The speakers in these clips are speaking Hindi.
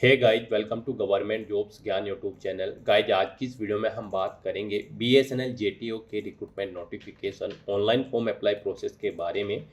Hey guys, welcome to government jobs Gyan YouTube channel. Guys, आज की इस वीडियो में हम बात करेंगे बीएसएनएल जेटीओ के recruitment notification online form apply process के बारे में।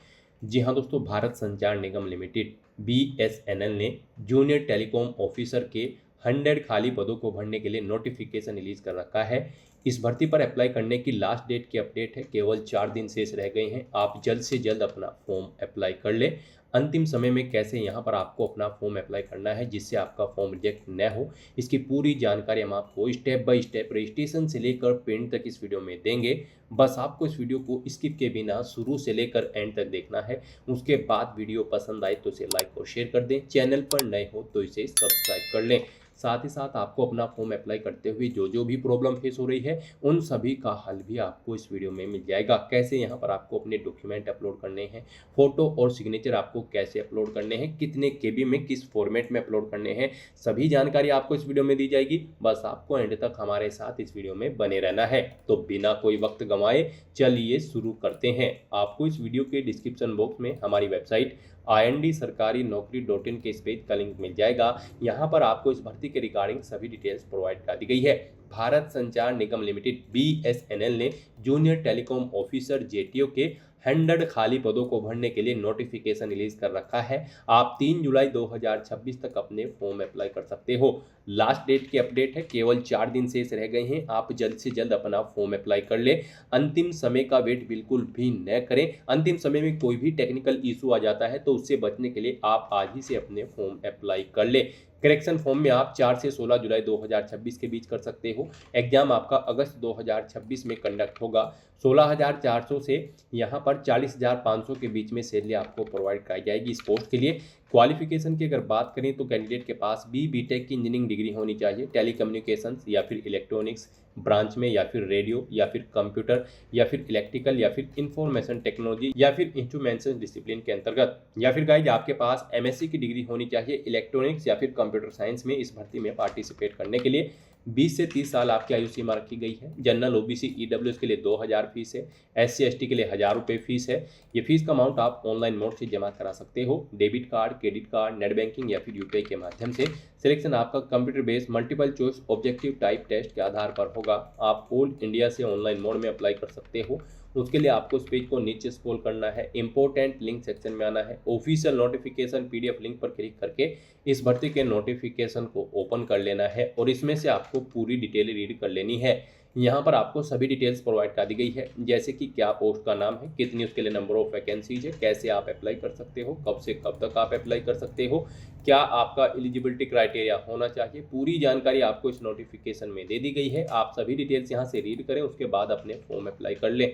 जी हाँ दोस्तों, भारत संचार निगम लिमिटेड बीएसएनएल ने जूनियर टेलीकॉम ऑफिसर के 100 खाली पदों को भरने के लिए नोटिफिकेशन रिलीज कर रखा है। इस भर्ती पर अप्लाई करने की लास्ट डेट की अपडेट है, केवल 4 दिन शेष रह गए हैं। आप जल्द से जल्द अपना फॉर्म अप्लाई कर लें। अंतिम समय में कैसे यहाँ पर आपको अपना फॉर्म अप्लाई करना है जिससे आपका फॉर्म रिजेक्ट न हो, इसकी पूरी जानकारी हम आपको स्टेप बाय स्टेप रजिस्ट्रेशन से लेकर प्रिंट तक इस वीडियो में देंगे। बस आपको इस वीडियो को स्किप के बिना शुरू से लेकर एंड तक देखना है। उसके बाद वीडियो पसंद आए तो इसे लाइक और शेयर कर दें। चैनल पर नए हो तो इसे सब्सक्राइब कर लें। साथ ही साथ आपको अपना फॉर्म अप्लाई करते हुए जो भी प्रॉब्लम फेस हो रही है उन सभी का हल भी आपको इस वीडियो में मिल जाएगा। कैसे यहाँ पर आपको अपने डॉक्यूमेंट अपलोड करने हैं, फोटो और सिग्नेचर आपको कैसे अपलोड करने हैं, कितने केबी में किस फॉर्मेट में अपलोड करने हैं, सभी जानकारी आपको इस वीडियो में दी जाएगी। बस आपको एंड तक हमारे साथ इस वीडियो में बने रहना है। तो बिना कोई वक्त गंवाए चलिए शुरू करते हैं। आपको इस वीडियो के डिस्क्रिप्शन बॉक्स में हमारी वेबसाइट IND-sarkari-naukri.in के इस पेज का लिंक मिल जाएगा। यहाँ पर आपको इस भर्ती के रिगार्डिंग सभी डिटेल्स प्रोवाइड कर दी गई है। भारत संचार निगम लिमिटेड BSNL ने जूनियर टेलीकॉम ऑफिसर जेटीओ के 100 खाली पदों को भरने के लिए नोटिफिकेशन रिलीज कर रखा है। आप 3 जुलाई 2026 तक अपने फॉर्म अप्लाई कर सकते हो। लास्ट डेट की अपडेट है, केवल 4 दिन शेष रह गए हैं। आप जल्द से जल्द अपना फॉर्म अप्लाई कर ले। अंतिम समय का वेट बिल्कुल भी न करें। अंतिम समय में कोई भी टेक्निकल इशू आ जाता है तो उससे बचने के लिए आप आज ही से अपने फॉर्म अप्लाई कर ले। करेक्शन फॉर्म में आप 4 से 16 जुलाई 2026 के बीच कर सकते हो। एग्जाम आपका अगस्त 2026 में कंडक्ट होगा। 16,400 से यहाँ पर 40,500 के बीच में सैलरी आपको प्रोवाइड कराई जाएगी इस पोस्ट के लिए। क्वालिफिकेशन की अगर बात करें तो कैंडिडेट के पास BTech की इंजीनियरिंग डिग्री होनी चाहिए, टेलीकम्युनिकेशंस या फिर इलेक्ट्रॉनिक्स ब्रांच में, या फिर रेडियो, या फिर कंप्यूटर, या फिर इलेक्ट्रिकल, या फिर इंफॉर्मेशन टेक्नोलॉजी, या फिर इंस्ट्रूमेंटेशन डिसिप्लिन के अंतर्गत, या फिर गाइज आपके पास MSc की डिग्री होनी चाहिए इलेक्ट्रॉनिक्स या फिर कंप्यूटर साइंस में इस भर्ती में पार्टिसिपेट करने के लिए। 20 से 30 साल आपकी आयु सीमा रखी गई है। जनरल OBC EWS के लिए 2,000 फीस है। SC ST के लिए 1,000 रुपये फीस है। ये फीस का अमाउंट आप ऑनलाइन मोड से जमा करा सकते हो। Debit card, credit card, net banking या फिर UPI के माध्यम से। सिलेक्शन आपका computer based multiple choice objective type test के आधार पर होगा। आप ऑल इंडिया से ऑनलाइन मोड में अप्लाई कर सकते हो। उसके लिए आपको इस पेज को नीचे स्क्रॉल करना है, इंपॉर्टेंट लिंक सेक्शन में आना है, ऑफिशियल नोटिफिकेशन PDF लिंक पर क्लिक करके इस भर्ती के नोटिफिकेशन को ओपन कर लेना है और इसमें से आपको पूरी डिटेल रीड कर लेनी है। यहाँ पर आपको सभी डिटेल्स प्रोवाइड कर दी गई है, जैसे कि क्या पोस्ट का नाम है, कितनी उसके लिए नंबर ऑफ वैकेंसीज है, कैसे आप अप्लाई कर सकते हो, कब से कब तक आप अप्लाई कर सकते हो, क्या आपका एलिजिबिलिटी क्राइटेरिया होना चाहिए। पूरी जानकारी आपको इस नोटिफिकेशन में दे दी गई है। आप सभी डिटेल्स यहाँ से रीड करें, उसके बाद अपने फॉर्म अप्लाई कर लें।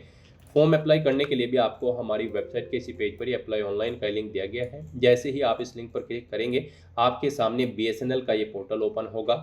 फॉर्म अप्लाई करने के लिए भी आपको हमारी वेबसाइट के इसी पेज पर ही अप्लाई ऑनलाइन का लिंक दिया गया है। जैसे ही आप इस लिंक पर क्लिक करेंगे आपके सामने BSNL का ये पोर्टल ओपन होगा।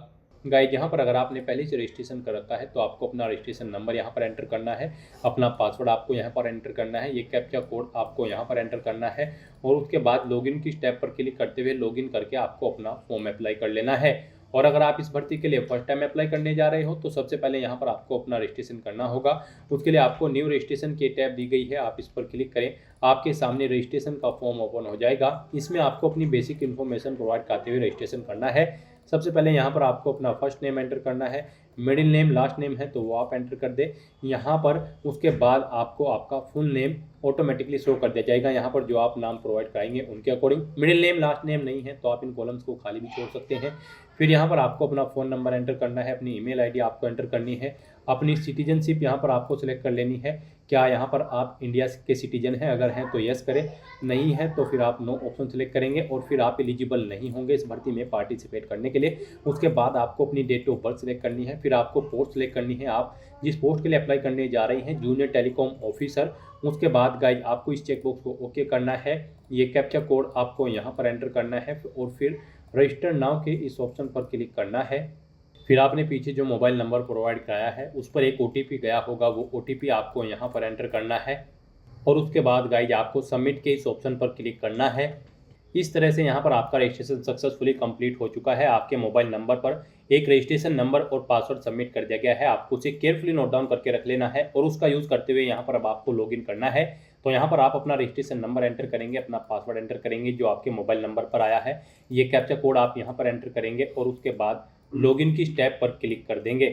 गाइज, यहाँ पर अगर आपने पहले से रजिस्ट्रेशन कर रखा है तो आपको अपना रजिस्ट्रेशन नंबर यहाँ पर एंटर करना है, अपना पासवर्ड आपको यहाँ पर एंटर करना है, ये कैप्चा कोड आपको यहाँ पर एंटर करना है और उसके बाद लॉगिन की स्टेप पर क्लिक करते हुए लॉगिन करके आपको अपना फॉर्म अप्लाई कर लेना है। और अगर आप इस भर्ती के लिए फर्स्ट टाइम अप्लाई करने जा रहे हो तो सबसे पहले यहाँ पर आपको अपना रजिस्ट्रेशन करना होगा। उसके लिए आपको न्यू रजिस्ट्रेशन की टैब दी गई है, आप इस पर क्लिक करें। आपके सामने रजिस्ट्रेशन का फॉर्म ओपन हो जाएगा। इसमें आपको अपनी बेसिक इन्फॉर्मेशन प्रोवाइड करते हुए रजिस्ट्रेशन करना है। सबसे पहले यहाँ पर आपको अपना फर्स्ट नेम एंटर करना है, मिडिल नेम, लास्ट नेम है तो वो आप एंटर कर दे यहाँ पर। उसके बाद आपको आपका फुल नेम ऑटोमेटिकली शो कर दिया जाएगा यहाँ पर, जो आप नाम प्रोवाइड कराएंगे उनके according. Middle name, last name नहीं है तो आप इन कॉलम्स को खाली भी छोड़ सकते हैं। फिर यहाँ पर आपको अपना फ़ोन नंबर एंटर करना है, अपनी ईमेल आईडी आपको एंटर करनी है, अपनी सिटीजनशिप यहाँ पर आपको सिलेक्ट कर लेनी है। क्या यहाँ पर आप इंडिया के सिटीजन हैं, अगर हैं तो यस करें, नहीं है तो फिर आप नो ऑप्शन सेलेक्ट करेंगे और फिर आप एलिजिबल नहीं होंगे इस भर्ती में पार्टिसिपेट करने के लिए। उसके बाद आपको अपनी डेट ऑफ बर्थ सेलेक्ट करनी है, फिर आपको पोस्ट सेलेक्ट करनी है, आप जिस पोस्ट के लिए अप्लाई करने जा रही हैं, जूनियर टेलीकॉम ऑफिसर। उसके बाद गाइज आपको इस चेकबॉक्स को ओके करना है, ये कैप्चा कोड आपको यहाँ पर एंटर करना है और फिर रजिस्टर नाउ के इस ऑप्शन पर क्लिक करना है। फिर आपने पीछे जो मोबाइल नंबर प्रोवाइड कराया है उस पर एक OTP गया होगा, वो OTP आपको यहाँ पर एंटर करना है और उसके बाद गाइज आपको सबमिट के इस ऑप्शन पर क्लिक करना है। इस तरह से यहाँ पर आपका रजिस्ट्रेशन सक्सेसफुली कंप्लीट हो चुका है। आपके मोबाइल नंबर पर एक रजिस्ट्रेशन नंबर और पासवर्ड सबमिट कर दिया गया है। आपको उसे केयरफुली नोट डाउन करके रख लेना है और उसका यूज़ करते हुए यहाँ पर अब आपको लॉगिन करना है। तो यहाँ पर आप अपना रजिस्ट्रेशन नंबर एंटर करेंगे, अपना पासवर्ड एंटर करेंगे जो आपके मोबाइल नंबर पर आया है। ये कैप्चा कोड आप यहाँ पर एंटर करेंगे और उसके बाद लॉगिन की स्टेप पर क्लिक कर देंगे।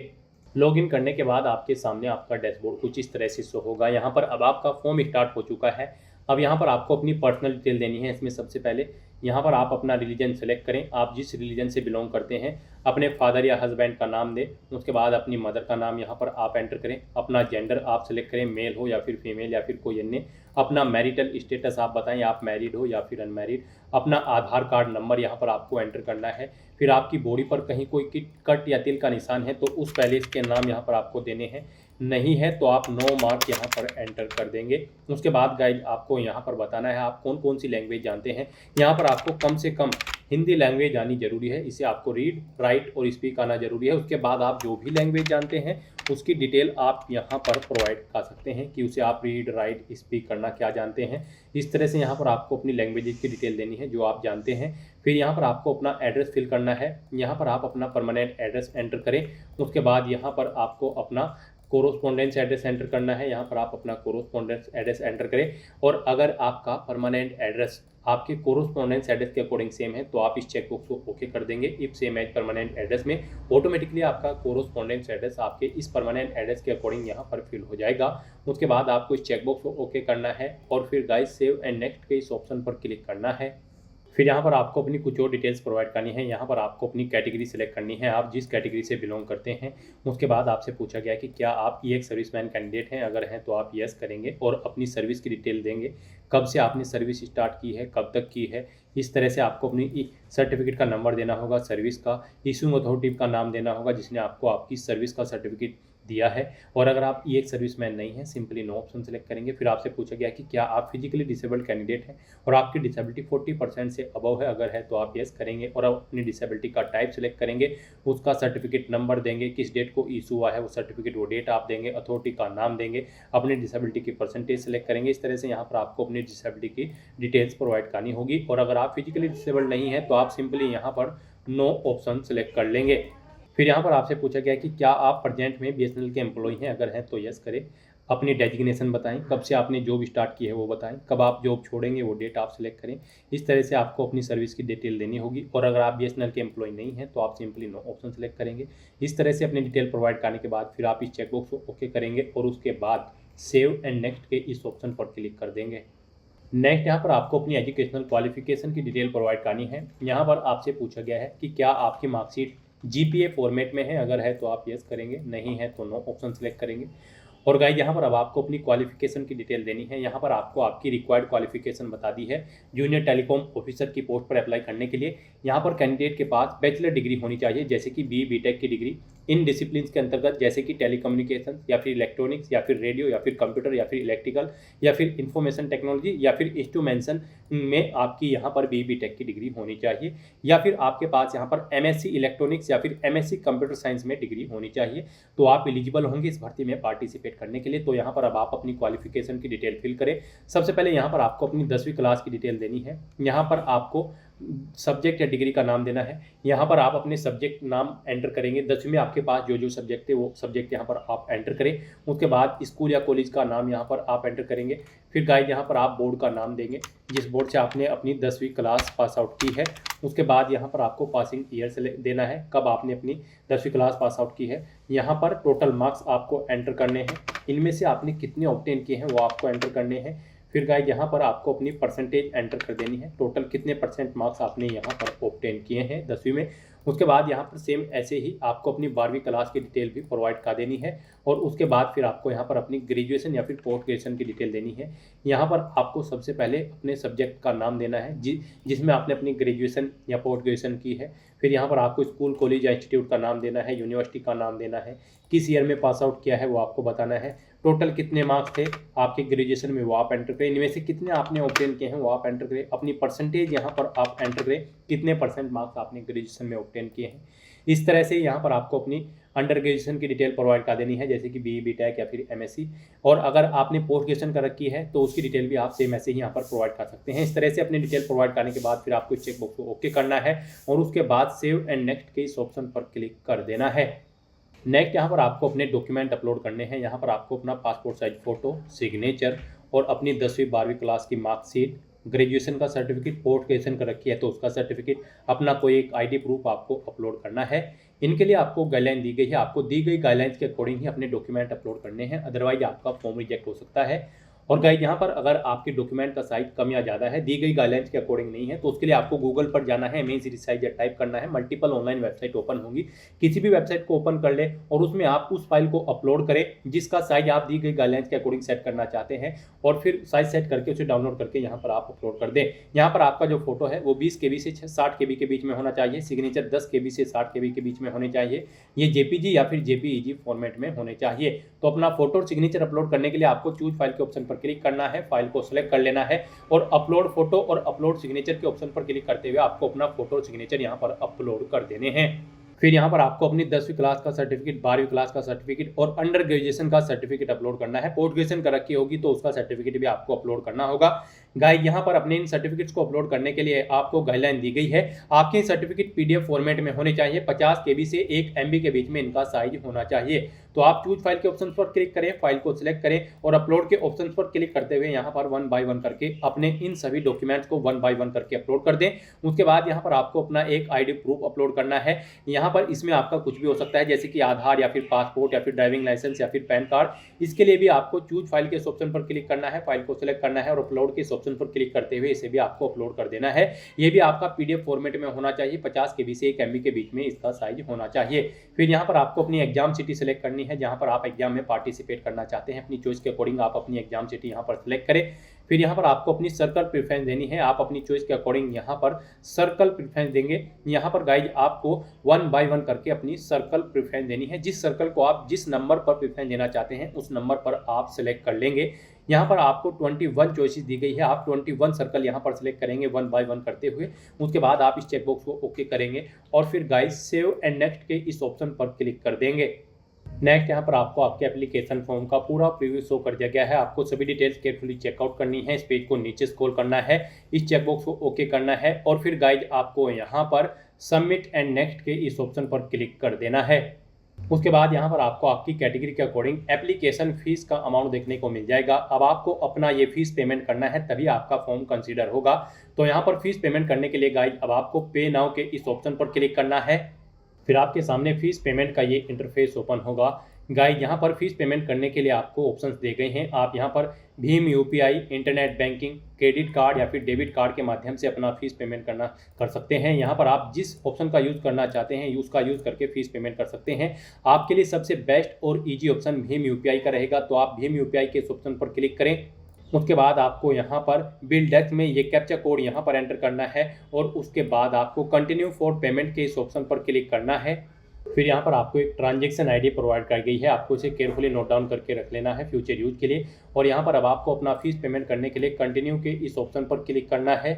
लॉगिन करने के बाद आपके सामने आपका डैशबोर्ड कुछ इस तरह से शो होगा। यहाँ पर अब आपका फॉर्म स्टार्ट हो चुका है। अब यहाँ पर आपको अपनी पर्सनल डिटेल देनी है। इसमें सबसे पहले यहाँ पर आप अपना रिलीजन सेलेक्ट करें, आप जिस रिलीजन से बिलोंग करते हैं। अपने फादर या हस्बैंड का नाम दें, उसके बाद अपनी मदर का नाम यहाँ पर आप एंटर करें। अपना जेंडर आप सेलेक्ट करें, मेल हो या फिर फीमेल या फिर कोई अन्य। अपना मैरिटल स्टेटस आप बताएं, आप मैरिड हो या फिर अनमैरिड। अपना आधार कार्ड नंबर यहाँ पर आपको एंटर करना है। फिर आपकी बॉडी पर कहीं कोई कट या तिल का निशान है तो उस पैलेस के नाम यहाँ पर आपको देने हैं, नहीं है तो आप नो मार्क यहाँ पर एंटर कर देंगे। उसके बाद गाइड आपको यहाँ पर बताना है आप कौन कौन सी लैंग्वेज जानते हैं। यहाँ पर आपको कम से कम हिंदी लैंग्वेज आनी जरूरी है, इसे आपको रीड राइट और स्पीक आना जरूरी है। उसके बाद आप जो भी लैंग्वेज जानते हैं उसकी डिटेल आप यहाँ पर प्रोवाइड कर सकते हैं कि उसे आप रीड राइट स्पीक करना क्या जानते हैं। इस तरह से यहाँ पर आपको अपनी लैंग्वेज की डिटेल देनी है जो आप जानते हैं। फिर यहाँ पर आपको अपना एड्रेस फिल करना है। यहाँ पर आप अपना परमानेंट एड्रेस एंटर करें। उसके बाद यहाँ पर आपको अपना कोरोस्पोंडेंस एड्रेस एंटर करना है। यहाँ पर आप अपना कोरोस्पोंडेंस एड्रेस एंटर करें और अगर आपका परमानेंट एड्रेस आपके कोरोस्पोंडेंस एड्रेस के अकॉर्डिंग सेम है तो आप इस चेकबॉक्स को ओके कर देंगे। If same as permanent address में ऑटोमेटिकली आपका कोरोस्पोंडेंस एड्रेस आपके इस परमानेंट एड्रेस के अकॉर्डिंग यहाँ पर फिल हो जाएगा। उसके बाद आपको इस चेकबॉक्स को ओके करना है और फिर गाइस सेव एंड नेक्स्ट के इस ऑप्शन पर क्लिक करना है। फिर यहाँ पर आपको अपनी कुछ और डिटेल्स प्रोवाइड करनी है। यहाँ पर आपको अपनी कैटेगरी सेलेक्ट करनी है, आप जिस कैटेगरी से बिलोंग करते हैं। उसके बाद आपसे पूछा गया कि क्या आप एक सर्विसमैन कैंडिडेट हैं, अगर हैं तो आप यस करेंगे और अपनी सर्विस की डिटेल देंगे, कब से आपने सर्विस स्टार्ट की है, कब तक की है। इस तरह से आपको अपनी सर्टिफिकेट का नंबर देना होगा, सर्विस का इशूइंग अथॉरिटी का नाम देना होगा जिसने आपको आपकी सर्विस का सर्टिफिकेट दिया है। और अगर आप एक सर्विसमैन नहीं है सिंपली नो ऑप्शन सेलेक्ट करेंगे। फिर आपसे पूछा गया कि क्या आप फिजिकली डिसेबल्ड कैंडिडेट हैं और आपकी डिसेबिलिटी 40% से अबव है, अगर है तो आप यस करेंगे और आप अपनी डिसेबिलिटी का टाइप सेलेक्ट करेंगे, उसका सर्टिफिकेट नंबर देंगे, किस डेट को इशू हुआ है वो सर्टिफिकेट वो डेट आप देंगे, अथॉरिटी का नाम देंगे, अपनी डिसेबिलिटी की परसेंटेज सेलेक्ट करेंगे। इस तरह से यहाँ पर आपको अपनी डिसेबिलिटी की डिटेल्स प्रोवाइड करनी होगी। और अगर आप फिजिकली डिसेबल्ड नहीं है तो आप सिंपली यहाँ पर नो ऑप्शन सेलेक्ट कर लेंगे। फिर यहाँ पर आपसे पूछा गया कि क्या आप प्रेजेंट में बीएसएनएल के एम्प्लॉय हैं, अगर हैं तो यस करें। अपनी डेजिग्नेशन बताएं, कब से आपने जॉब स्टार्ट की है वो बताएं, कब आप जॉब छोड़ेंगे वो डेट आप सेलेक्ट करें। इस तरह से आपको अपनी सर्विस की डिटेल देनी होगी। और अगर आप बीएसएनएल के एम्प्लॉय नहीं हैं तो आप सिंपली नो ऑप्शन सेलेक्ट करेंगे। इस तरह से अपनी डिटेल प्रोवाइड करने के बाद फिर आप इस चेकबॉक्स को ओके करेंगे और उसके बाद सेव एंड नेक्स्ट के इस ऑप्शन पर क्लिक कर देंगे। नेक्स्ट यहाँ पर आपको अपनी एजुकेशनल क्वालिफिकेशन की डिटेल प्रोवाइड करनी है। यहाँ पर आपसे पूछा गया है कि क्या आपकी मार्कशीट जीपीए फॉर्मेट में है, अगर है तो आप यस करेंगे, नहीं है तो नो ऑप्शन सेलेक्ट करेंगे। और गाइस यहाँ पर अब आपको अपनी क्वालिफिकेशन की डिटेल देनी है। यहाँ पर आपको आपकी रिक्वायर्ड क्वालिफिकेशन बता दी है। जूनियर टेलीकॉम ऑफिसर की पोस्ट पर अप्लाई करने के लिए यहाँ पर कैंडिडेट के पास बैचलर डिग्री होनी चाहिए, जैसे कि बीटेक की डिग्री इन डिसिप्लिन के अंतर्गत, जैसे कि टेलीकम्युनिकेशन या फिर इलेक्ट्रॉनिक्स या फिर रेडियो या फिर कंप्यूटर या फिर इलेक्ट्रिकल या फिर इंफॉर्मेशन टेक्नोलॉजी या फिर इंस्ट्रूमेंशन में आपकी यहाँ पर बीटेक की डिग्री होनी चाहिए। या फिर आपके पास यहाँ पर एमएससी इलेक्ट्रॉनिक्स या फिर एमएससी कंप्यूटर साइंस में डिग्री होनी चाहिए, तो आप एलिजिबल होंगे इस भर्ती में पार्टिसिपेट करने के लिए। तो यहाँ पर अब आप अपनी क्वालिफिकेशन की डिटेल फिल करें। सबसे पहले यहाँ पर आपको अपनी 10वीं क्लास की डिटेल देनी है। यहाँ पर आपको सब्जेक्ट या डिग्री का नाम देना है। यहाँ पर आप अपने सब्जेक्ट नाम एंटर करेंगे। 10वीं में आपके पास जो जो सब्जेक्ट थे वो सब्जेक्ट यहाँ पर आप एंटर करें। उसके बाद स्कूल या कॉलेज का नाम यहाँ पर आप एंटर करेंगे। फिर गाइस यहाँ पर आप बोर्ड का नाम देंगे जिस बोर्ड से आपने अपनी 10वीं क्लास पास आउट की है। उसके बाद यहाँ पर आपको पासिंग ईयर से देना है, कब आपने अपनी 10वीं क्लास पास आउट की है। यहाँ पर टोटल मार्क्स आपको एंटर करने हैं, इनमें से आपने कितने ऑब्टेन किए हैं वो आपको एंटर करने हैं। फिर गाइस यहाँ पर आपको अपनी परसेंटेज एंटर कर देनी है, टोटल कितने परसेंट मार्क्स आपने यहाँ पर ऑब्टेन किए हैं 10वीं में। उसके बाद यहाँ पर सेम ऐसे ही आपको अपनी 12वीं क्लास की डिटेल भी प्रोवाइड कर देनी है। और उसके बाद फिर आपको यहाँ पर अपनी ग्रेजुएशन या फिर पोस्ट ग्रेजुएशन की डिटेल देनी है। यहाँ पर आपको सबसे पहले अपने सब्जेक्ट का नाम देना है जिसमें आपने अपनी ग्रेजुएशन या पोस्ट ग्रेजुएशन की है। फिर यहाँ पर आपको स्कूल कॉलेज या इंस्टीट्यूट का नाम देना है, यूनिवर्सिटी का नाम देना है, किस ईयर में पास आउट किया है वो आपको बताना है, टोटल कितने मार्क्स थे आपके ग्रेजुएशन में वो आप एंटर करें, इनमें से कितने आपने ऑब्टेन किए हैं वो आप एंटर करें, अपनी परसेंटेज यहाँ पर आप एंटर करें, कितने परसेंट मार्क्स आपने ग्रेजुएशन में ऑब्टेन किए हैं। इस तरह से यहाँ पर आपको अपनी अंडर ग्रेजुएशन की डिटेल प्रोवाइड कर देनी है, जैसे कि बीटेक या फिर एमएससी। और अगर आपने पोस्ट ग्रेजुएशन कर रखी है तो उसकी डिटेल भी आप सेम ऐसे ही यहाँ पर प्रोवाइड कर सकते हैं। इस तरह से अपनी डिटेल प्रोवाइड करने के बाद फिर आपको चेकबॉक्स को ओके करना है और उसके बाद सेव एंड नेक्स्ट के इस ऑप्शन पर क्लिक कर देना है। नेक्स्ट यहाँ पर आपको अपने डॉक्यूमेंट अपलोड करने हैं। यहाँ पर आपको अपना पासपोर्ट साइज फ़ोटो, सिग्नेचर और अपनी 10वीं 12वीं क्लास की मार्कशीट, ग्रेजुएशन का सर्टिफिकेट, पोस्ट ग्रेजुएशन कर रखी है तो उसका सर्टिफिकेट, अपना कोई एक आईडी प्रूफ आपको अपलोड करना है। इनके लिए आपको गाइडलाइन दी गई है, आपको दी गई गाइडलाइंस के अकॉर्डिंग ही अपने डॉक्यूमेंट अपलोड करने हैं, अदरवाइज आपका फॉर्म रिजेक्ट हो सकता है। और गाइस यहाँ पर अगर आपके डॉक्यूमेंट का साइज कम या ज़्यादा है, दी गई गाइडलाइंस के अकॉर्डिंग नहीं है, तो उसके लिए आपको गूगल पर जाना है, इमेज रिसाइजर टाइप करना है, मल्टीपल ऑनलाइन वेबसाइट ओपन होंगी, किसी भी वेबसाइट को ओपन कर ले और उसमें आप उस फाइल को अपलोड करें जिसका साइज आप दी गई गाइडलाइंस के अकॉर्डिंग सेट करना चाहते हैं, और फिर साइज सेट करके उसे डाउनलोड करके यहाँ पर आप अपलोड कर दें। यहाँ पर आपका जो फोटो है वो 20 KB से 60 KB के बीच में होना चाहिए, सिग्नेचर 10 KB से 60 KB के बीच में होने चाहिए, ये JPG या फिर JPEG फॉर्मेट में होने चाहिए। तो अपना फोटो और सिग्नेचर अपलोड करने के लिए आपको चूज फाइल के ऑप्शन पर क्लिक करना है, फाइल को सिलेक्ट कर लेना है और अपलोड फोटो और अपलोड सिग्नेचर के ऑप्शन पर क्लिक करते हुए आपको अपना फोटो और सिग्नेचर यहां पर अपलोड कर देने हैं। फिर यहाँ पर आपको अपनी 10वीं क्लास का सर्टिफिकेट, 12वीं क्लास का सर्टिफिकेट और अंडर ग्रेजुएशन का सर्टिफिकेट अपलोड करना है। पोस्ट ग्रेजुएशन कर रखी होगी तो उसका सर्टिफिकेट भी आपको अपलोड करना होगा। गाइस यहाँ पर अपने इन सर्टिफिकेट्स को अपलोड करने के लिए आपको गाइडलाइन दी गई है, आपके सर्टिफिकेट PDF फॉर्मेट में होने चाहिए, 50 KB से 1 MB के बीच में इनका साइज होना चाहिए। तो आप चूज फाइल के ऑप्शन पर क्लिक करें, फाइल को सिलेक्ट करें और अपलोड के ऑप्शन पर क्लिक करते हुए यहाँ पर 1 बाय 1 करके अपने इन सभी डॉक्यूमेंट्स को 1 बाय 1 करके अपलोड कर दें। उसके बाद यहाँ पर आपको अपना एक आईडी प्रूफ अपलोड करना है। यहाँ पर इसमें आपका कुछ भी हो सकता है, जैसे कि आधार या फिर पासपोर्ट या फिर ड्राइविंग लाइसेंस या फिर पैन कार्ड। इसके लिए भी आपको चूज फाइल के ऑप्शन पर क्लिक करना है, फाइल को सिलेक्ट करना है और अपलोड के ऑप्शन पर क्लिक करते हुए इसे भी आपको अपलोड कर देना है। ये भी आपका PDF फॉर्मेट में होना चाहिए, 50 KB से 1 MB के बीच में इसका साइज होना चाहिए। फिर यहाँ पर आपको अपनी एग्जाम सिटी सेलेक्ट करनी है, जहाँ पर आप एग्जाम में पार्टिसिपेट करना चाहते हैं, अपनी चॉइस के अकॉर्डिंग आप अपनी एग्जाम सिटी यहाँ पर सिलेक्ट करें। फिर यहाँ पर आपको अपनी सर्कल प्रेफरेंस देनी है, आप अपनी चॉइस के अकॉर्डिंग यहाँ पर सर्कल प्रेफरेंस देंगे। यहाँ पर गाइज आपको 1 बाय 1 करके अपनी सर्कल प्रेफरेंस देनी है, जिस सर्कल को आप जिस नंबर पर प्रेफरेंस देना चाहते हैं उस नंबर पर आप सिलेक्ट कर लेंगे। यहाँ पर आपको 21 चॉइसेस दी गई है, आप 21 सर्कल यहाँ पर सिलेक्ट करेंगे 1 बाय 1 करते हुए। उसके बाद आप इस चेकबॉक्स को ओके करेंगे और फिर गाइज सेव एंड नेक्स्ट के इस ऑप्शन पर क्लिक कर देंगे। नेक्स्ट यहाँ पर आपको आपके एप्लीकेशन फॉर्म का पूरा प्रीव्यू शो कर दिया गया है, आपको सभी डिटेल्स केयरफुली चेकआउट करनी है, इस पेज को नीचे स्क्रॉल करना है, इस चेकबॉक्स को ओके करना है और फिर गाइज आपको यहाँ पर सबमिट एंड नेक्स्ट के इस ऑप्शन पर क्लिक कर देना है। उसके बाद यहाँ पर आपको आपकी कैटेगरी के अकॉर्डिंग एप्लीकेशन फीस का अमाउंट देखने को मिल जाएगा। अब आपको अपना ये फीस पेमेंट करना है, तभी आपका फॉर्म कंसीडर होगा। तो यहाँ पर फीस पेमेंट करने के लिए गाइज अब आपको पे नाउ के इस ऑप्शन पर क्लिक करना है। फिर आपके सामने फीस पेमेंट का ये इंटरफेस ओपन होगा। गाइज यहाँ पर फीस पेमेंट करने के लिए आपको ऑप्शंस दे गए हैं, आप यहाँ पर Bhim UPI, internet banking, credit card या फिर डेबिट कार्ड के माध्यम से अपना फीस पेमेंट कर सकते हैं। यहाँ पर आप जिस ऑप्शन का यूज़ करना चाहते हैं उसका यूज़ करके फीस पेमेंट कर सकते हैं। आपके लिए सबसे बेस्ट और ईजी ऑप्शन भीम UPI का रहेगा, तो आप भीम UPI के इस ऑप्शन पर क्लिक करें। उसके बाद आपको यहाँ पर बिल डेस्क में ये कैप्चा कोड यहाँ पर एंटर करना है और उसके बाद आपको कंटिन्यू फॉर पेमेंट के इस ऑप्शन पर क्लिक करना है। फिर यहाँ पर आपको एक ट्रांजैक्शन ID प्रोवाइड कर गई है, आपको इसे केयरफुली नोट डाउन करके रख लेना है फ्यूचर यूज के लिए। और यहाँ पर अब आपको अपना फीस पेमेंट करने के लिए कंटिन्यू के इस ऑप्शन पर क्लिक करना है।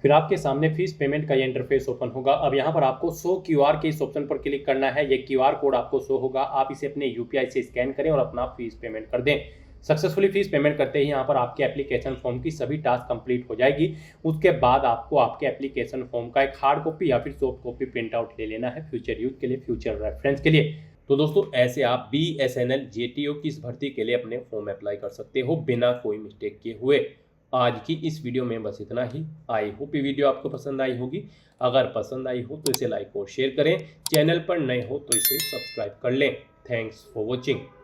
फिर आपके सामने फीस पेमेंट का ये इंटरफेस ओपन होगा। अब यहाँ पर आपको शो QR के इस ऑप्शन पर क्लिक करना है, ये QR कोड आपको शो होगा, आप इसे अपने UPI से स्कैन करें और अपना फीस पेमेंट कर दें। सक्सेसफुली फीस पेमेंट करते ही यहाँ पर आपके एप्लीकेशन फॉर्म की सभी टास्क कंप्लीट हो जाएगी। उसके बाद आपको आपके एप्लीकेशन फॉर्म का एक हार्ड कॉपी या फिर सॉफ्ट कॉपी प्रिंट आउट ले लेना है फ्यूचर यूज के लिए, फ्यूचर रेफरेंस के लिए। तो दोस्तों ऐसे आप BSNL JTO की इस भर्ती के लिए अपने फॉर्म अप्लाई कर सकते हो बिना कोई मिस्टेक किए हुए। आज की इस वीडियो में बस इतना ही। आई होप ये वीडियो आपको पसंद आई होगी। अगर पसंद आई हो तो इसे लाइक और शेयर करें, चैनल पर नए हो तो इसे सब्सक्राइब कर लें। Thanks for watching.